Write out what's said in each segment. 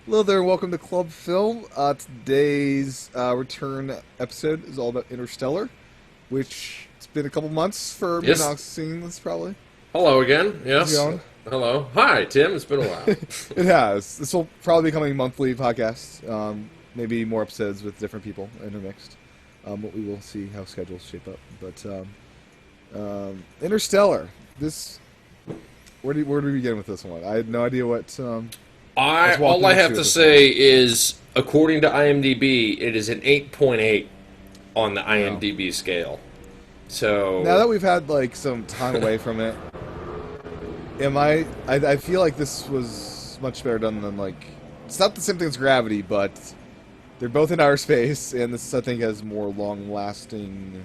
Hello there, and welcome to Club Film. Today's return episode is all about Interstellar, which it's been a couple months for me Yes. not seeing this probably. Hello again. How's it Yes. going? Hello. Hi, Tim. It's been a while. It has. This will probably be coming monthly podcast. Maybe more episodes with different people intermixed. But we will see how schedules shape up. But Interstellar. This. Where do we begin with this one? I had no idea what. Let's walk All I into have it to this say is, according to IMDb, it is an 8.8 on the Wow. IMDb scale. So Now that we've had like some time away from it, I feel like this was much better done than like. It's not the same thing as Gravity, but they're both in outer space, and this I think has more long-lasting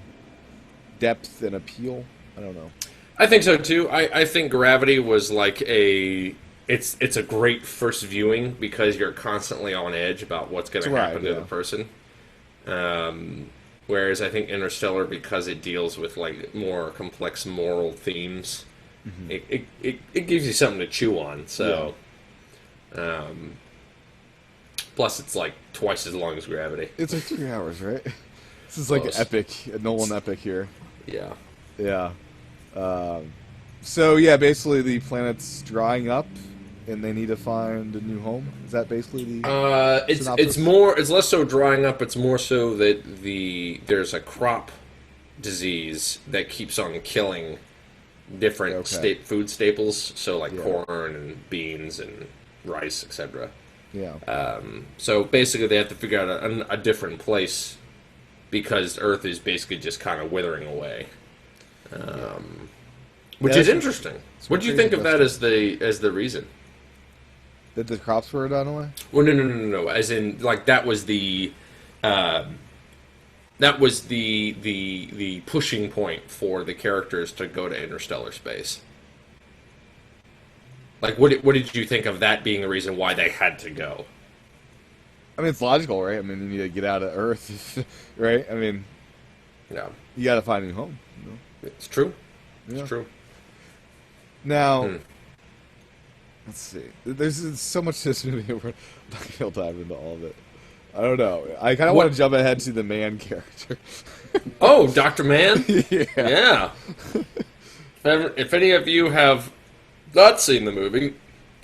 depth and appeal. I don't know. I think so too. I think Gravity was like a. It's a great first viewing because you're constantly on edge about what's going to Right, happen yeah. to the person. Whereas I think Interstellar, because it deals with like more complex moral themes, it gives you something to chew on. So, plus it's like twice as long as Gravity. It's like 3 hours, right? This is like Close. epic, a Nolan epic here. Yeah. Yeah. So yeah, basically the planet's drying up, and they need to find a new home. Is that basically the It's synopsis? it's less so drying up. It's more so that there's a crop disease that keeps on killing different Okay. food staples. So like Yeah. corn and beans and rice, etc. Yeah. So basically, they have to figure out a different place because Earth is basically just kind of withering away, which Yeah, is that's- interesting. it's What do you crazy think of that as the reason? That the crops were done away? Well, no. As in, like uh, that was the pushing point for the characters to go to interstellar space. Like, what did you think of that being the reason why they had to go? I mean, it's logical, right? I mean, you need to get out of Earth, right? I mean, Yeah, you got to find a new home. You know? it's true. Yeah. It's true. Now, Hmm. let's see. There's so much to this movie. We're not going to be able to dive into all of it. I don't know. I kind of What- want to jump ahead to the man character. Oh, Doctor Man. Yeah. Yeah. If any of you have not seen the movie,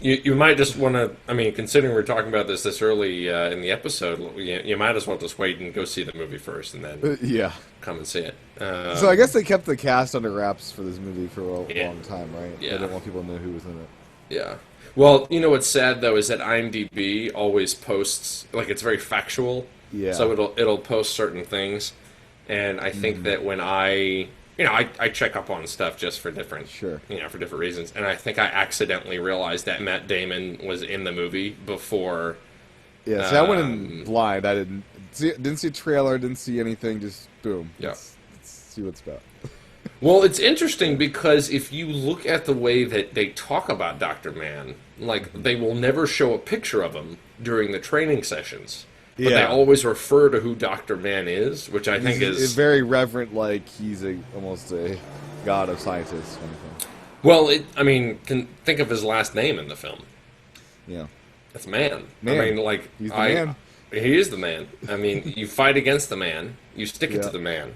you might just want to. I mean, considering we're talking about this early in the episode, you might as well just wait and go see the movie first, and then Yeah. come and see it. So I guess they kept the cast under wraps for this movie for a Yeah. long time, right? Yeah. They didn't want people to know who was in it. Yeah. Well, you know what's sad though is that IMDb always posts like it's very factual. Yeah. So it'll post certain things, and I think that when I check up on stuff just for different Sure. for different reasons, and I think I accidentally realized that Matt Damon was in the movie before. Yeah, so I went in blind. I didn't see a trailer, didn't see anything. Just boom. Yeah. Let's see what it's about. Well, it's interesting because if you look at the way that they talk about Dr. Man, like they will never show a picture of him during the training sessions. But they Yeah. always refer to who Dr. Man is, which I think He's is very reverent, like he's almost a god of scientists kind of thing. well. I mean, can think of his last name in the film. Yeah. It's Man. Man. I mean, like He's the man. He is the man. I mean, you fight against the man. You stick it Yeah. to the man.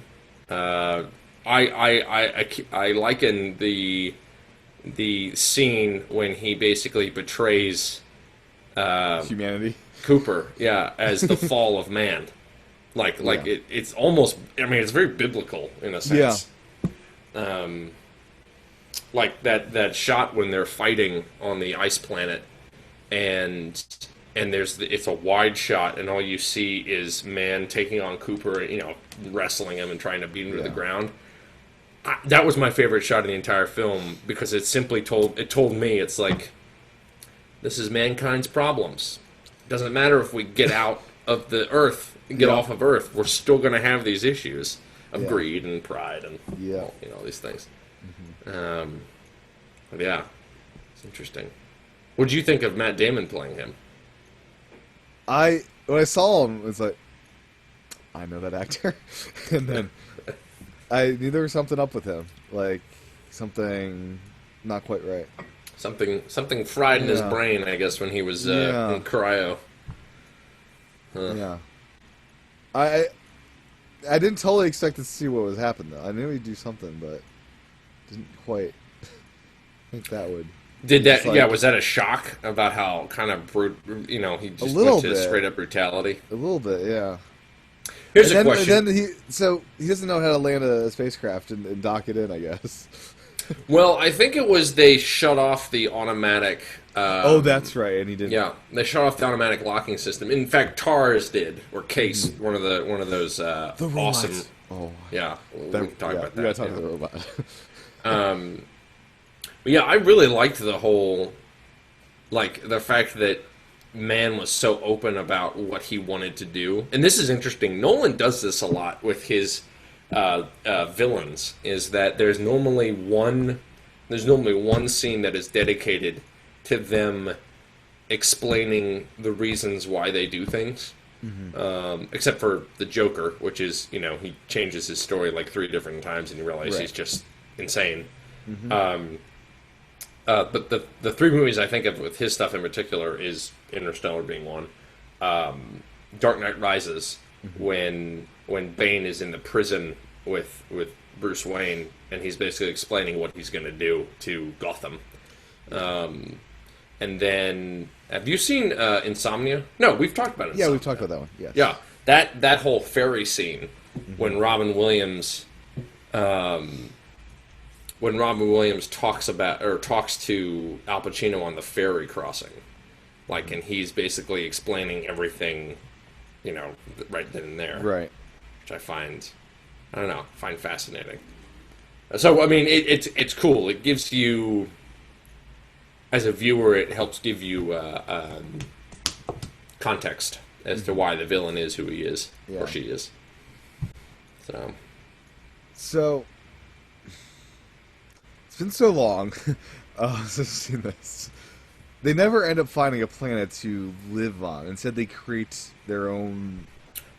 I liken the scene when he basically betrays Humanity. Cooper, yeah, as the fall of man. Like Yeah. it's almost. I mean, it's very biblical in a sense. Like that shot when they're fighting on the ice planet, and it's a wide shot, and all you see is man taking on Cooper, wrestling him and trying to beat him to the Yeah. ground. That was my favorite shot in the entire film because it simply told me it's like this is mankind's problems. Doesn't matter if we get out of the Earth, get Yeah. off of Earth, we're still going to have these issues of Yeah. greed and pride and Yeah. all these things. But yeah, it's interesting. What did you think of Matt Damon playing him? When I saw him, it's like I know that actor, and then I knew there was something up with him, like something not quite right. Something fried in his Yeah. brain, I guess, when he was Yeah. in cryo. Yeah. I I didn't totally expect to see what was happening though. I knew he'd do something, but didn't quite think that would. Did Just that? Yeah, like was that a shock about how kind of he a just went little to bit, straight up brutality? a little bit, yeah. Here's a And question. then he doesn't know how to land a spacecraft and dock it in, I guess. Well, I think it was they shut off the automatic. Oh, that's right, and he didn't. Yeah, they shut off the automatic locking system. In fact, TARS did, or Case, Mm-hmm. one of those The awesome. robots. Oh, Yeah, we that, can talk yeah, about we that. gotta talk Yeah. to the robot. But yeah, I really liked the whole, like the fact that Mann was so open about what he wanted to do. And this is interesting. Nolan does this a lot with his villains. Is that there's normally one scene that is dedicated to them explaining the reasons why they do things. Except for the Joker, which is, he changes his story like 3 different times and you realize Right. he's just insane. But the 3 movies I think of with his stuff in particular is Interstellar being one, Dark Knight Rises, when Bane is in the prison with Bruce Wayne and he's basically explaining what he's going to do to Gotham. And then, have you seen Insomnia? No, we've talked about Insomnia. Yeah, we've talked about that one. Yes. Yeah, that whole ferry scene when Robin Williams, talks to Al Pacino on the ferry crossing, and he's basically explaining everything, right then and there, Right. which I find fascinating. So I mean, it's cool. It gives you, as a viewer, it helps give you context as to why the villain is who he is or she is. So it's been so long since I've seen this. They never end up finding a planet to live on. Instead, they create their own.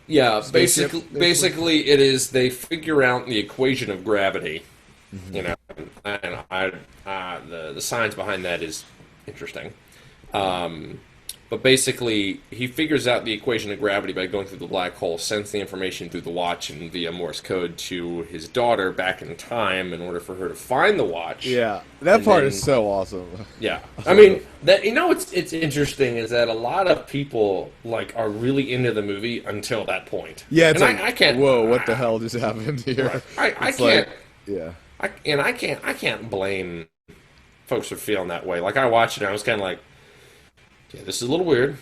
Yeah, Spaceship, basically, it is they figure out the equation of gravity, and the science behind that is interesting. But basically, he figures out the equation of gravity by going through the black hole, sends the information through the watch and via Morse code to his daughter back in time in order for her to find the watch. Yeah, that And part then- is so awesome. Yeah, I mean that. It's interesting is that a lot of people are really into the movie until that point. Yeah, it's and like, I can't. whoa, what the hell just happened here? I It's can't. yeah. I can't blame folks for feeling that way. Like I watched it, and I was kind of like, yeah, this is a little weird.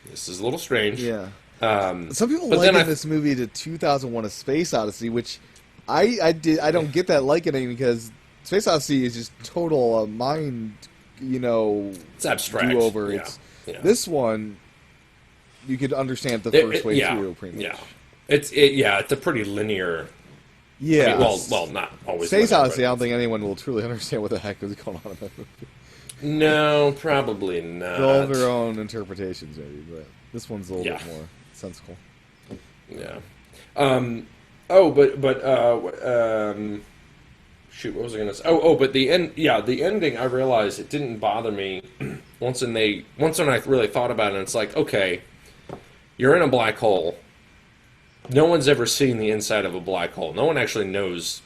This is a little strange. Yeah. Um, Some people but then liken this movie to 2001: A Space Odyssey, which I don't get that likening because Space Odyssey is just total mind, it's abstract. do over. Yeah. Yeah. This one, you could understand the first way through pretty much. Yeah. It's a pretty linear. Yeah. I mean, well, not always. Space linear, Odyssey, but- I don't think anyone will truly understand what the heck is going on in that movie. No, probably not. They'll have their own interpretations, maybe, but this one's a little bit more sensical. Yeah. Shoot, what was I going to say? But the end. Yeah, the ending. I realized it didn't bother me once when I really thought about it. It's like, okay, you're in a black hole. No one's ever seen the inside of a black hole. No one actually knows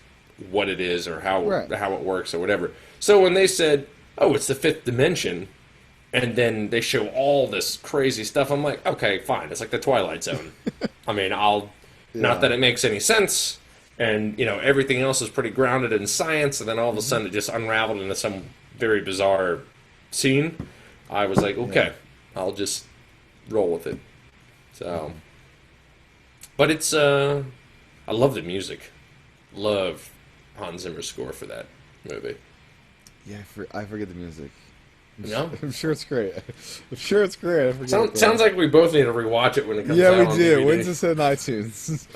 what it is or how it works or whatever. So when they said, "Oh, it's the 5th dimension," and then they show all this crazy stuff, I'm like, okay, fine. It's like the Twilight Zone. I mean, not that it makes any sense, and everything else is pretty grounded in science, and then all of a sudden it just unraveled into some very bizarre scene. I was like, okay, I'll just roll with it. So, but it's I love the music. Love Hans Zimmer's score for that movie. Yeah, I forget the music. No? I'm sure it's great. I forget Sounds like we both need to rewatch it when it comes out. Yeah, we on do. DVD. When's this in iTunes?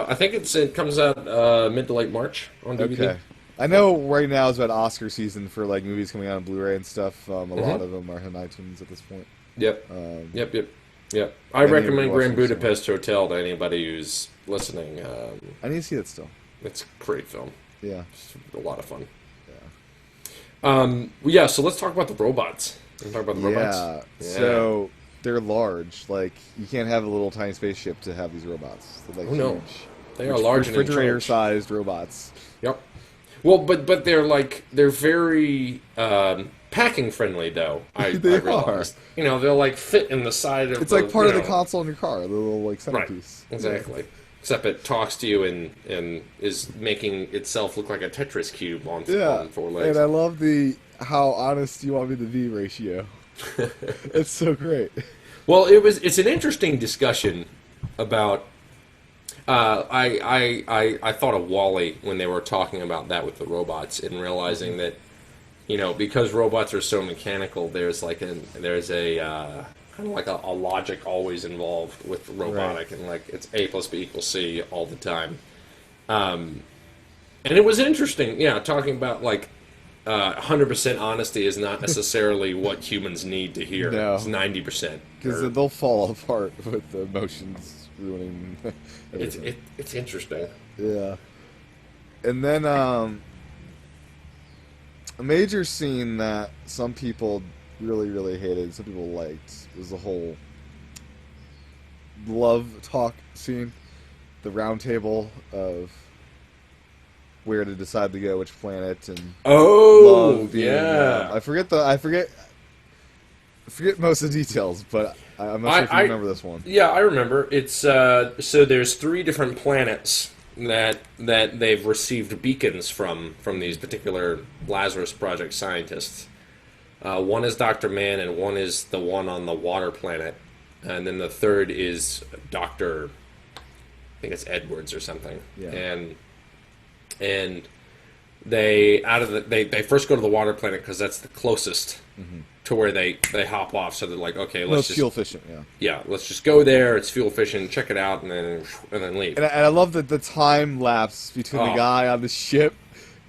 I think it comes out mid to late March on DVD. Okay. I know right now is about Oscar season for movies coming out on Blu-ray and stuff. A lot of them are on iTunes at this point. Yep. Yep. I need to recommend rewatch Grand them Budapest Hotel to anybody who's listening. I need to see that still. It's a great film. Yeah. It's a lot of fun. So let's talk about the robots. Can we talk about the robots? Yeah. So they're large. Like, you can't have a little tiny spaceship to have these robots. They're like Oh no, huge, they are large and in charge. refrigerator-sized robots. Yep. Well, but they're very packing friendly though. I realized. You know, they'll like fit in the side of. It's like part of the know. console in your car, the little like centerpiece. Right. Exactly. Except it talks to you and is making itself look like a Tetris cube on 4 legs. And I love the how honest you want me to be ratio. It's so great. Well, it's an interesting discussion about. I thought of Wall-E when they were talking about that with the robots and realizing that, you know, because robots are so mechanical, there's a kind of like a logic always involved with robotic, and like it's A plus B equals C all the time. And it was interesting, yeah, talking about like 100% honesty is not necessarily what humans need to hear. No. It's 90%. Because they'll fall apart with the emotions ruining everything. It's interesting. Yeah. And then a major scene that some people really, really hated, some people liked, was the whole love talk scene. The round table of where to decide to go, which planet, and love being, yeah. I forget most of the details, but I'm not sure if you remember this one. Yeah, I remember. It's so there's 3 different planets that they've received beacons from these particular Lazarus Project scientists. One is Dr. Man, and one is the one on the water planet, and then the third is Dr. I think it's Edwards or something. Yeah. And they first go to the water planet because that's the closest to where they hop off. So they're like, okay, let's just fuel efficient. yeah, let's just go there. It's fuel efficient. Check it out, and then leave. And I love the time lapse between the guy on the ship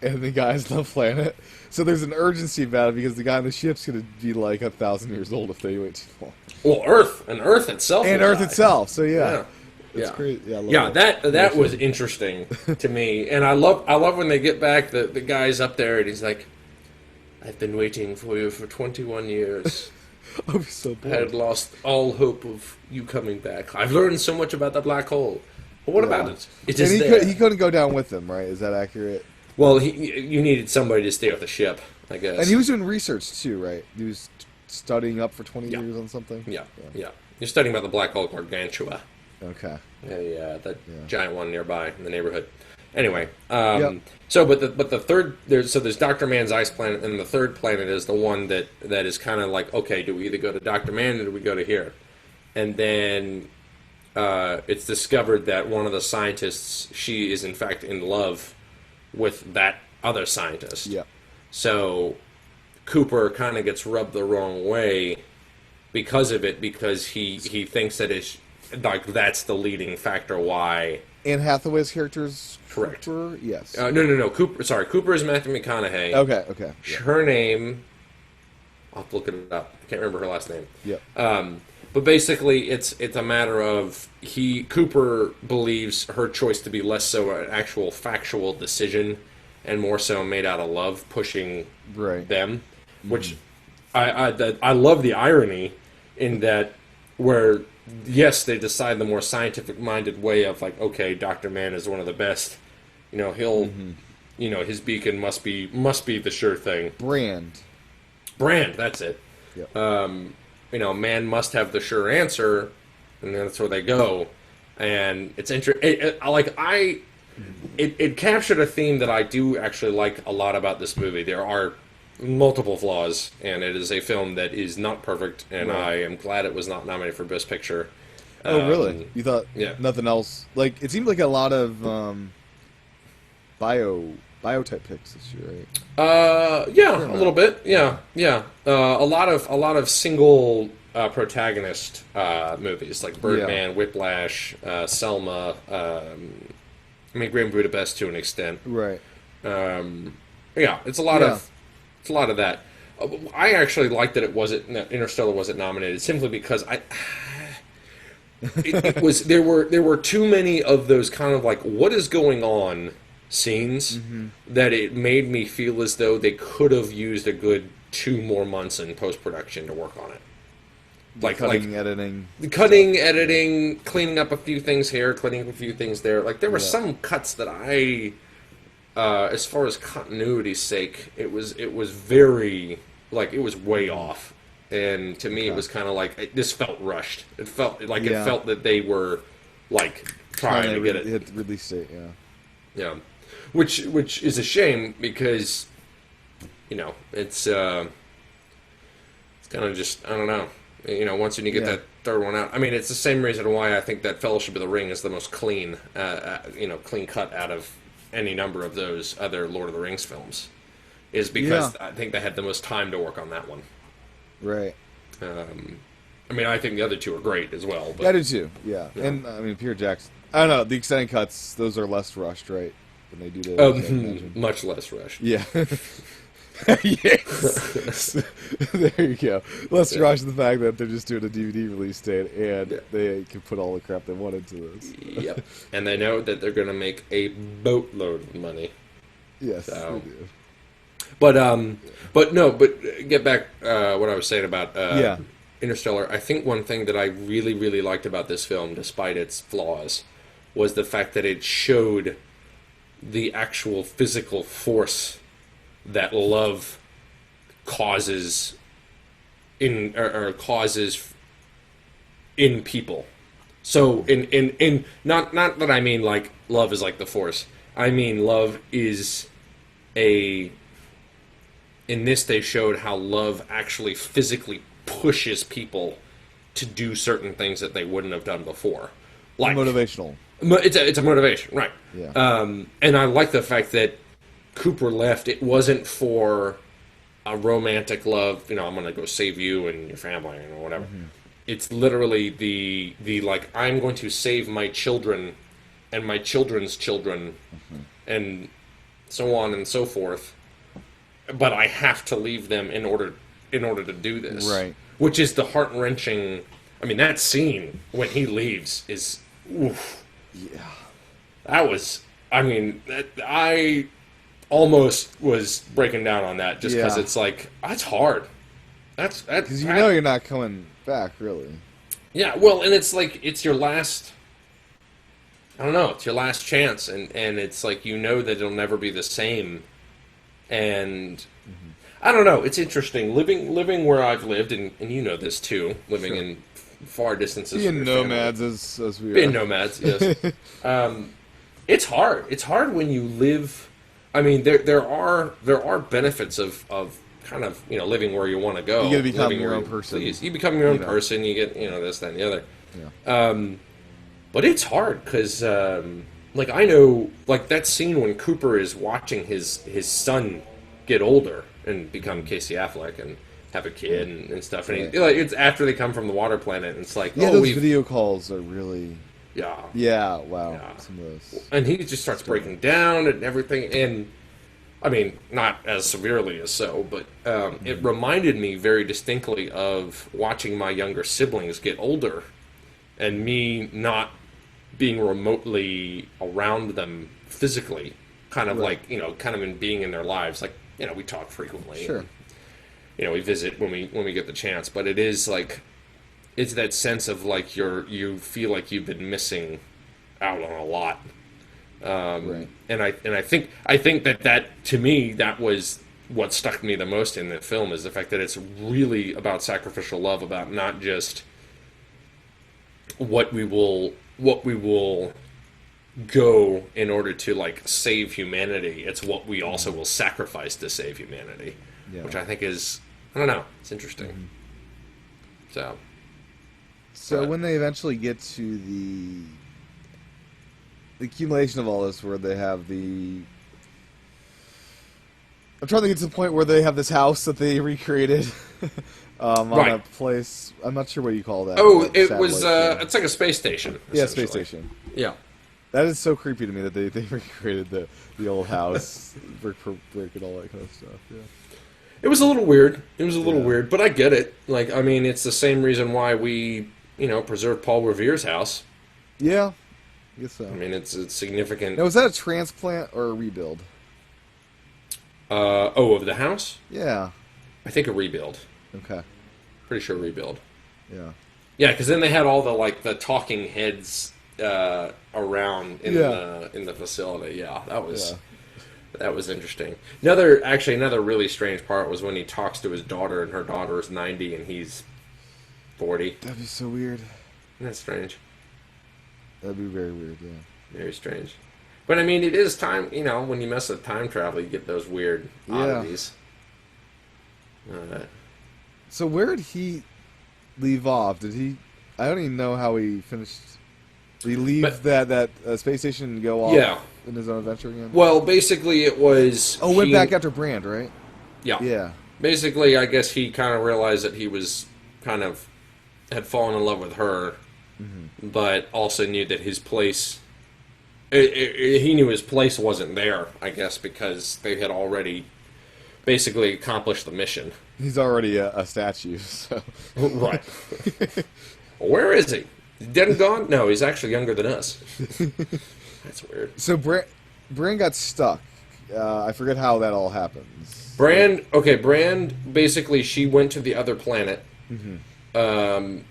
and the guys on the planet. So there's an urgency about it because the guy on the ship's going to be like 1,000 years old if they wait too long. Well, Earth itself, and Earth itself. So yeah. It's yeah. great. Yeah, I love yeah, it. that was interesting to me, and I love when they get back. The guy's up there, and he's like, "I've been waiting for you for 21 years. I'll be so bored. I had lost all hope of you coming back. I've learned so much about the black hole. But what about it? It is there." He couldn't go down with them, right? Is that accurate? Well, you needed somebody to stay with the ship, I guess. And he was doing research too, right? He was studying up for 20 years on something. Yeah. You're studying about the black hole Gargantua. Okay. That giant one nearby in the neighborhood. Anyway, Yep. so the third there's Dr. Man's ice planet, and the third planet is the one that is kind of like, okay, do we either go to Dr. Man or do we go to here? And then it's discovered that one of the scientists, she is in fact in love with that other scientist. Yeah. So Cooper kind of gets rubbed the wrong way because of it, because he thinks that it's like that's the leading factor why. Anne Hathaway's character's correct. Cooper? Yes. No. Cooper is Matthew McConaughey. Okay. Yeah. Her name, I'll have to look it up. I can't remember her last name. Yep. But basically, it's a matter of Cooper believes her choice to be less so an actual factual decision and more so made out of love, pushing them. Which I love the irony in that, where yes, they decide the more scientific-minded way of like, okay, Dr. Man is one of the best. You know, he'll, his beacon must be the sure thing. Brand, that's it. Yep. Man must have the sure answer, and that's where they go. And it's interesting. It captured a theme that I do actually like a lot about this movie. There are multiple flaws, and it is a film that is not perfect, and I am glad it was not nominated for Best Picture. Oh, really? You thought nothing else? Like, it seemed like a lot of biotype picks this year, right? A little bit. Yeah. A lot of single protagonist movies like Birdman, Whiplash, Selma. Grand Budapest to an extent. Right. It's a lot of that. I actually liked that Interstellar wasn't nominated simply because it was there were too many of those kind of like what is going on scenes that it made me feel as though they could have used a good 2 more months in post-production to work on it. The cutting, editing. the cutting, stuff. editing, cleaning up a few things here, cleaning up a few things there. Like there were Yeah. some cuts that as far as continuity's sake, it was very like it was way off, and to me it Okay. was kind of like this felt rushed. It felt like it Yeah. felt that they were like trying to get it. Hit release date, yeah. Yeah, which is a shame because it's kind of just I don't know. Once when you get Yeah. that third one out, I mean, it's the same reason why I think that Fellowship of the Ring is the most clean, clean cut out of any number of those other Lord of the Rings films, is because Yeah. I think they had the most time to work on that one. Right. I mean, I think the other two are great as well. But Yeah, I do too. Yeah. And I mean, Peter Jackson. I don't know. The extended cuts, those are less rushed, right? When they do those, I imagine. much less rushed. Yeah. Yes. There you go. Let's rush the fact that they're just doing a DVD release date and they can put all the crap they want into this. Yep, and they know that they're going to make a boatload of money. Yes, So. they do. But get back what I was saying about Yeah. Interstellar. I think one thing that I really, really liked about this film, despite its flaws, was the fact that it showed the actual physical force that love causes or causes in people. So in not that I mean like love is like the force. I mean love is in this they showed how love actually physically pushes people to do certain things that they wouldn't have done before. Like Motivational. it's a motivation, right? Yeah. And I like the fact that Cooper left. It wasn't for a romantic love. I'm going to go save you and your family or whatever. Mm-hmm. It's literally the like I'm going to save my children and my children's children and so on and so forth. But I have to leave them in order to do this. Right. Which is the heart wrenching. I mean, that scene when he leaves is oof. Yeah. That was. I mean, I almost was breaking down on that just because Yeah. it's like that's hard. That's Because you know you're not coming back, really. Yeah, well, and it's like it's your last. I don't know. It's your last chance, and it's like that it'll never be the same. And I don't know. It's interesting living where I've lived, and you know this too. Living Sure. in far distances. Being from your nomads family. as we Being are. nomads, yes. It's hard. It's hard when you live. I mean, there are benefits of kind of living where you want to go. You gotta become living your where own you person. please. You become your own know. person. You get this, that, and the other. Yeah. But it's hard because, like, I know, like, that scene when Cooper is watching his son get older and become Casey Affleck and have a kid and stuff. And it's after they come from the water planet, and it's like, Yeah, oh, those we've... video calls are really... Yeah. Yeah, wow. Yeah. Some of those. And he just starts breaking down and everything. And, I mean, not as severely as so, but it reminded me very distinctly of watching my younger siblings get older and me not being remotely around them physically, kind of Right. like, kind of in being in their lives. Like, we talk frequently. Sure. And, we visit when we get the chance. But it is like, it's that sense of like you feel like you've been missing out on a lot. Right. And I think that to me that was what stuck me the most in the film is the fact that it's really about sacrificial love, about not just what we will go in order to like save humanity. It's what we also will sacrifice to save humanity, Yeah. which I think is I don't know. It's interesting. So when they eventually get to the accumulation of all this, where they have the... I'm trying to get to the point where they have this house that they recreated on Right. a place... I'm not sure what you call that. Oh, that it was satellite thing. it's like a space station. Yeah, space essentially. station. Yeah. That is so creepy to me that they recreated the old house, brick for brick and all that kind of stuff. Yeah. It was a little weird. It was a little Yeah. weird, but I get it. Like, I mean, it's the same reason why we, preserve Paul Revere's house. Yeah, I guess so. I mean, it's significant. Now, was that a transplant or a rebuild? Of the house? Yeah. I think a rebuild. Okay. Pretty sure rebuild. Yeah. Yeah, because then they had all the talking heads around in the facility. Yeah, Yeah. that was interesting. Another really strange part was when he talks to his daughter, and her daughter is 90 and he's 40. That'd be so weird. That's strange. That'd be very weird. Yeah. Very strange. But I mean, it is time. When you mess with time travel, you get those weird oddities. So where did he leave off? Did he? I don't even know how he finished. Did he leave that space station and go off in his own adventure again? Well, basically, it was. Went back after Brand, right? Yeah. Yeah. Basically, I guess he kind of realized that he was had fallen in love with her, but also knew that his place. He knew his place wasn't there, I guess, because they had already basically accomplished the mission. He's already a statue, so. Right. Where is he? Dead and gone? No, he's actually younger than us. That's weird. So Brand got stuck. I forget how that all happens. Brand, basically, she went to the other planet. So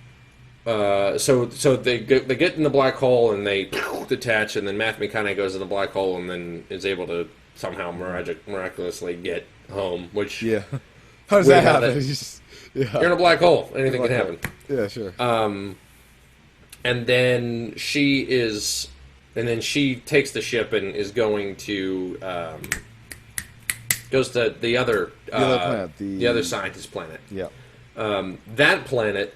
they get in the black hole and they detach, and then Matthew McConaughey goes in the black hole and then is able to somehow miraculously get home. Which how does that happen? You're in a black hole. Anything can happen. Yeah, sure. And then she takes the ship and is going to goes to the other planet, the other scientist planet. Yeah. That planet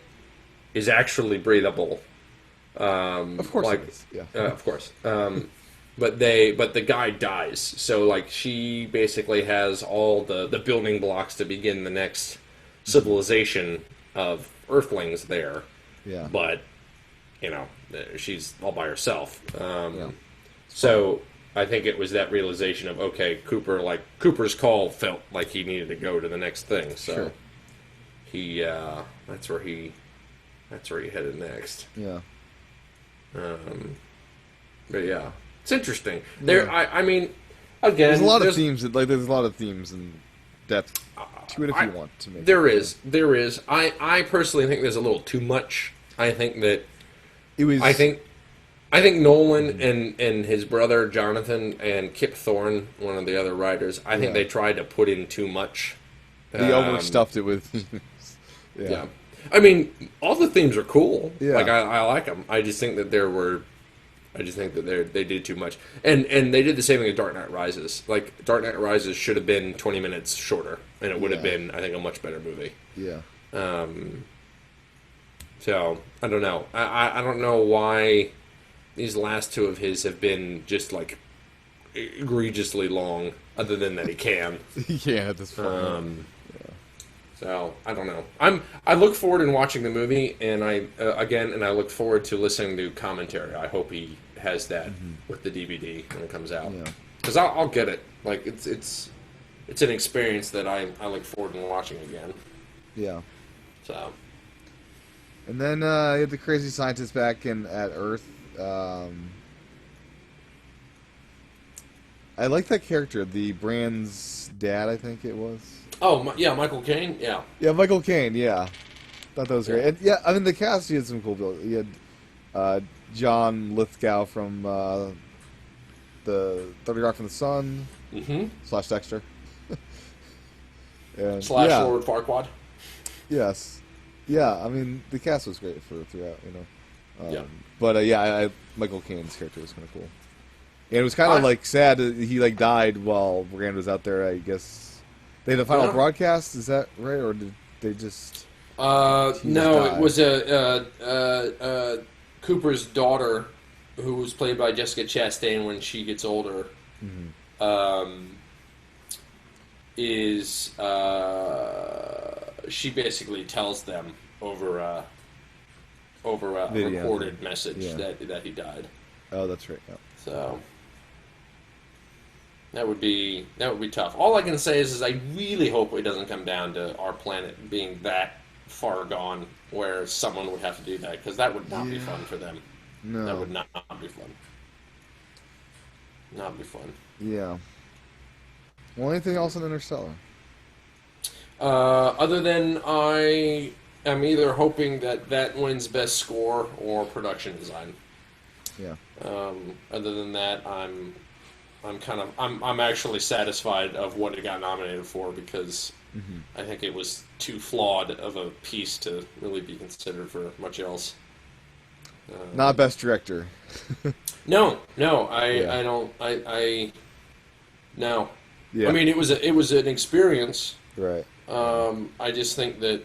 is actually breathable. Of course it is. Yeah. Of course. But the guy dies. So she basically has all the building blocks to begin the next civilization of Earthlings there. Yeah. But she's all by herself. So I think it was that realization of Cooper's call felt like he needed to go to the next thing. So he that's where he headed next. Yeah. But yeah, it's interesting. There, I mean, again, there's a lot of themes. There's a lot of themes and depth to it if you want to make. There is. I personally think there's a little too much. I think that it was. I think Nolan and his brother Jonathan and Kip Thorne, one of the other writers, I think they tried to put in too much. They overstuffed it with. Yeah. I mean, all the themes are cool. Yeah. I like them. I just think that they did too much, and they did the same thing with Dark Knight Rises. Dark Knight Rises should have been 20 minutes shorter, and it would have been, I think, a much better movie. Yeah. So I don't know. I don't know why these last two of his have been just egregiously long. Other than that, he can. Yeah, at this point. So I don't know. I look forward in watching the movie, and I look forward to listening to commentary. I hope he has that with the DVD when it comes out, because I'll get it. It's an experience that I look forward to watching again. Yeah. So. And then you have the crazy scientist back at Earth. I like that character, the Brand's dad. I think it was. Oh, yeah, Michael Caine? Yeah. Yeah, Michael Caine, yeah. Thought that was great. And, I mean, the cast, he had some cool people. He had John Lithgow from the 30 Rock from the Sun, / Dexter. And, / Lord Farquaad. Yes. Yeah, I mean, the cast was great throughout, Yeah. But, Michael Caine's character was kind of cool. And it was kind of, sad that he, died while Brand was out there, I guess. They had a final broadcast, is that right? Or did they just... No, it was Cooper's daughter, who was played by Jessica Chastain when she gets older, she basically tells them over a recorded message that he died. Oh, that's right. Yeah. So... That would be tough. All I can say is I really hope it doesn't come down to our planet being that far gone where someone would have to do that, because that would not be fun for them. No. That would not be fun. Not be fun. Yeah. Well, anything else in Interstellar? Other than I I'm either hoping that that wins best score or production design. Yeah. Other than that, I'm actually satisfied of what it got nominated for because I think it was too flawed of a piece to really be considered for much else. Not best director. No, no, Yeah. I don't, no. I Yeah. mean, it was an experience. Right. I just think that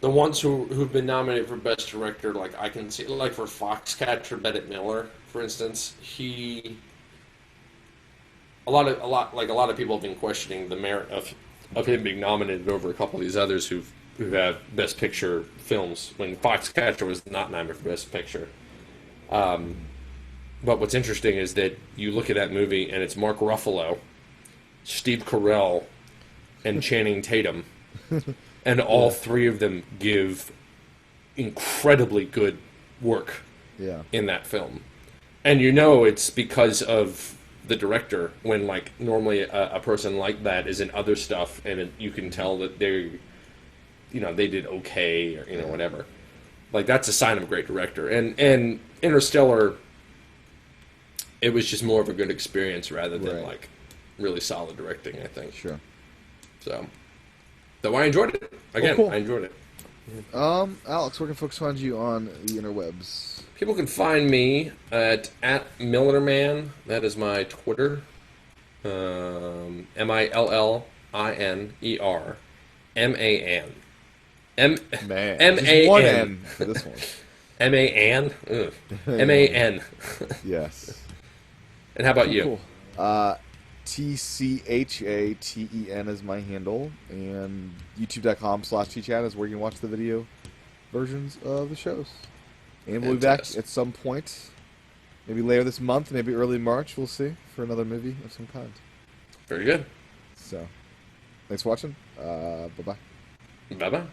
the ones who've been nominated for best director, like I can see, like for Foxcatcher, Bennett Miller, for instance, a lot of people have been questioning the merit of him being nominated over a couple of these others who have best picture films when Foxcatcher was not nominated for best picture. But what's interesting is that you look at that movie and it's Mark Ruffalo, Steve Carell, and Channing Tatum, and all three of them give incredibly good work Yeah. in that film. And you know it's because of the director when like normally a person like that is in other stuff and you can tell that they did okay or whatever. Like that's a sign of a great director. And Interstellar, it was just more of a good experience rather than Right. like really solid directing, I think. Sure. So though I enjoyed it. Again, cool. I enjoyed it. Alex, where can folks find you on the interwebs? People can find me at Millerman. That is my Twitter. MILLINERMAN. Man, M just A one N. N for this one. MAN. MAN. Yes. And how about you? Cool. TCHATEN is my handle, and YouTube.com/TChat is where you can watch the video versions of the shows. And we'll be back Fantastic. at some point, maybe later this month, maybe early March, we'll see, for another movie of some kind. Very good. So, thanks for watching. Bye-bye. Bye bye.